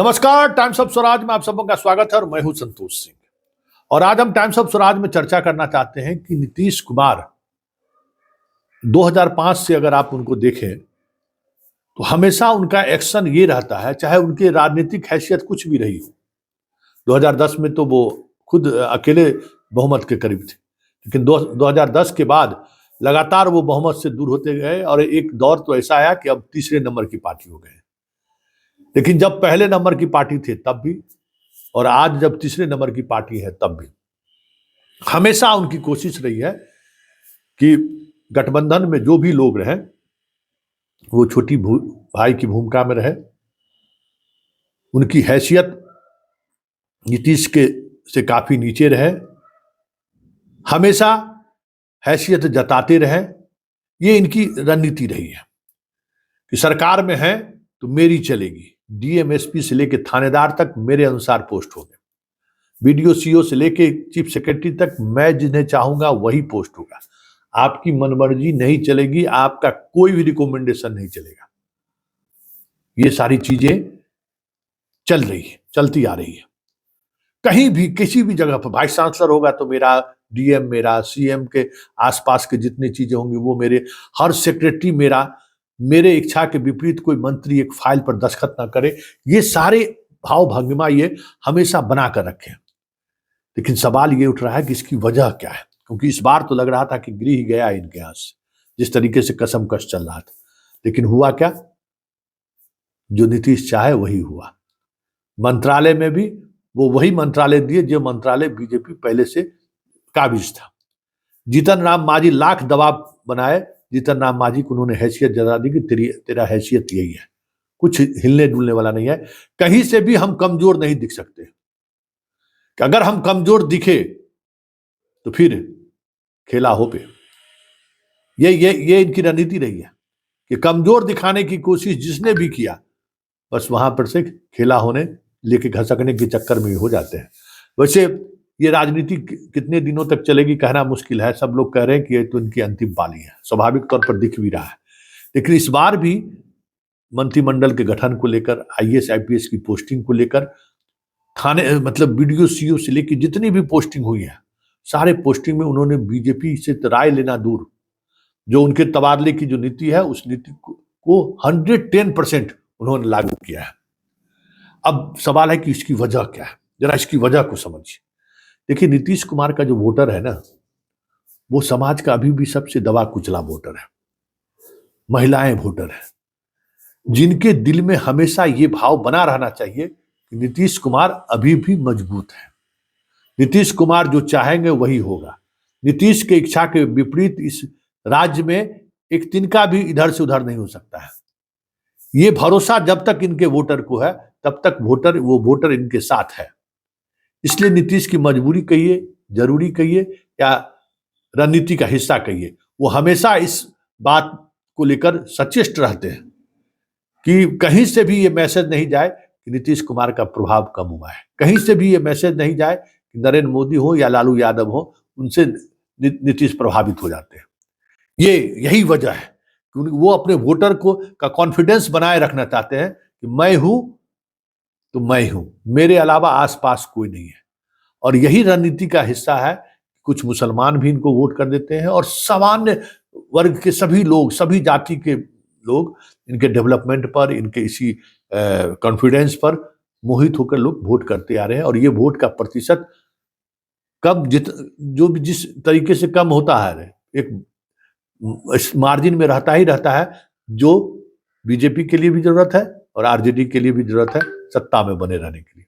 नमस्कार, times of Swaraj में आप सबों का स्वागत है और मैं हूं संतोष सिंह। और आज हम टाइम्स ऑफ स्वराज में चर्चा करना चाहते हैं कि नीतीश कुमार 2005 से अगर आप उनको देखें तो हमेशा उनका एक्शन ये रहता है, चाहे उनकी राजनीतिक हैसियत कुछ भी रही हो। 2010 में तो वो खुद अकेले बहुमत के करीब थे, लेकिन 2010 के बाद लगातार वो बहुमत से दूर होते गए और एक दौर तो ऐसा आया कि अब तीसरे नंबर की पार्टी हो गए। लेकिन जब पहले नंबर की पार्टी थे तब भी और आज जब तीसरे नंबर की पार्टी है तब भी हमेशा उनकी कोशिश रही है कि गठबंधन में जो भी लोग रहे वो छोटी भाई की भूमिका में रहे। उनकी हैसियत नीतीश के से काफी नीचे रहे, हमेशा हैसियत जताते रहे। ये इनकी रणनीति रही है कि सरकार में है तो मेरी चलेगी। डीएम एसपी से लेके थानेदार तक मेरे अनुसार पोस्ट हो गए, बीडीओ सीओ से लेके चीफ सेक्रेटरी तक मैं जिन्हें चाहूंगा वही पोस्ट होगा। आपकी मनमर्जी नहीं चलेगी, आपका कोई भी रिकमेंडेशन नहीं चलेगा। ये सारी चीजें चल रही है, चलती आ रही है। कहीं भी किसी भी जगह पर वाइस चांसलर होगा तो मेरा, डीएम मेरा, सीएम के आसपास के जितनी चीजें होंगी वो मेरे, हर सेक्रेटरी मेरा। मेरे इच्छा के विपरीत कोई मंत्री एक फाइल पर दस्तखत ना करे। ये सारे भाव भंगिमा ये हमेशा बना कर रखे। लेकिन सवाल ये उठ रहा है कि इसकी वजह क्या है, क्योंकि इस बार तो लग रहा था कि गिर ही गया इनके यहाँ से, जिस तरीके से कसमकश चल रहा था। लेकिन हुआ क्या? जो नीतीश चाहे वही हुआ। मंत्रालय में भी वो वही मंत्रालय दिए जो मंत्रालय बीजेपी पहले से काबिज था। जीतन राम मांझी लाख दबाव बनाए, जीतन राम मांझी को उन्होंने हैसियत जता दी कि तेरा हैसियत यही है, कुछ हिलने डुलने वाला नहीं है। कहीं से भी हम कमजोर नहीं दिख सकते कि अगर हम कमजोर दिखे तो फिर खेला हो पे। ये इनकी रणनीति रही है कि कमजोर दिखाने की कोशिश जिसने भी किया बस वहां पर से खेला होने लेके घसकने के चक्कर में हो जाते हैं। वैसे ये राजनीति कितने दिनों तक चलेगी कहना मुश्किल है। सब लोग कह रहे हैं कि ये तो इनकी अंतिम पाली है, स्वाभाविक तौर पर दिख भी रहा है। लेकिन इस बार भी मंत्रिमंडल के गठन को लेकर, आईएएस आईपीएस की पोस्टिंग को लेकर, थाने मतलब बीडीओ सीओ से लेकर जितनी भी पोस्टिंग हुई है, सारे पोस्टिंग में उन्होंने बीजेपी से राय लेना दूर, जो उनके तबादले की जो नीति है उस नीति को 110% उन्होंने लागू किया है। अब सवाल है कि इसकी वजह क्या है, जरा इसकी वजह को समझिए। देखिए, नीतीश कुमार का जो वोटर है ना, वो समाज का अभी भी सबसे दबा कुचला वोटर है। महिलाएं वोटर है, जिनके दिल में हमेशा ये भाव बना रहना चाहिए कि नीतीश कुमार अभी भी मजबूत है। नीतीश कुमार जो चाहेंगे वही होगा। नीतीश के इच्छा के विपरीत इस राज्य में एक तिनका भी इधर से उधर नहीं हो सकता है। ये भरोसा जब तक इनके वोटर को है तब तक वो वोटर इनके साथ है। इसलिए नीतीश की मजबूरी कहिए, जरूरी कहिए या रणनीति का हिस्सा कहिए, वो हमेशा इस बात को लेकर सचेष्ट रहते हैं कि कहीं से भी ये मैसेज नहीं जाए कि नीतीश कुमार का प्रभाव कम हुआ है। कहीं से भी ये मैसेज नहीं जाए कि नरेंद्र मोदी हो या लालू यादव हो, उनसे नीतीश प्रभावित हो जाते हैं। यही वजह है कि वो अपने वोटर का कॉन्फिडेंस बनाए रखना चाहते हैं कि मैं हूं तो मैं हूं, मेरे अलावा आसपास कोई नहीं है। और यही रणनीति का हिस्सा है। कुछ मुसलमान भी इनको वोट कर देते हैं और सामान्य वर्ग के सभी लोग, सभी जाति के लोग इनके डेवलपमेंट पर, इनके इसी कॉन्फिडेंस पर मोहित होकर लोग वोट करते आ रहे हैं। और ये वोट का प्रतिशत जिस तरीके से कम होता है, एक मार्जिन में रहता ही रहता है, जो बीजेपी के लिए भी जरूरत है और आरजेडी के लिए भी जरूरत है सत्ता में बने रहने के लिए।